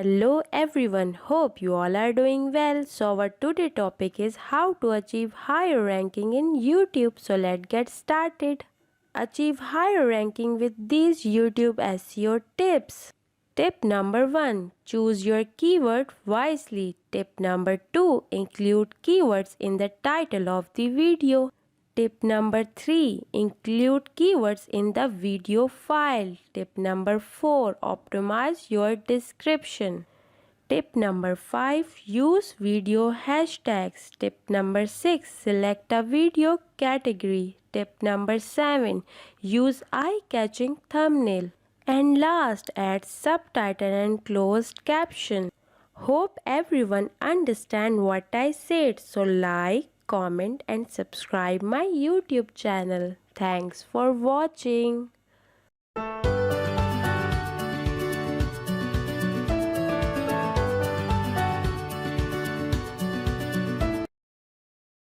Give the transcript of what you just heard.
Hello everyone, hope you all are doing well. So our today topic is how to achieve higher ranking in YouTube. So let's get started. Achieve higher ranking with these YouTube SEO tips. Tip number 1. Choose your keyword wisely. Tip number 2. Include keywords in the title of the video. Tip number 3. Include keywords in the video file. Tip number 4. Optimize your description. Tip number 5. Use video hashtags. Tip number 6. Select a video category. Tip number 7. Use eye-catching thumbnail. And last, add subtitle and closed caption. Hope everyone understand what I said. So like, comment and subscribe my YouTube channel. Thanks for watching.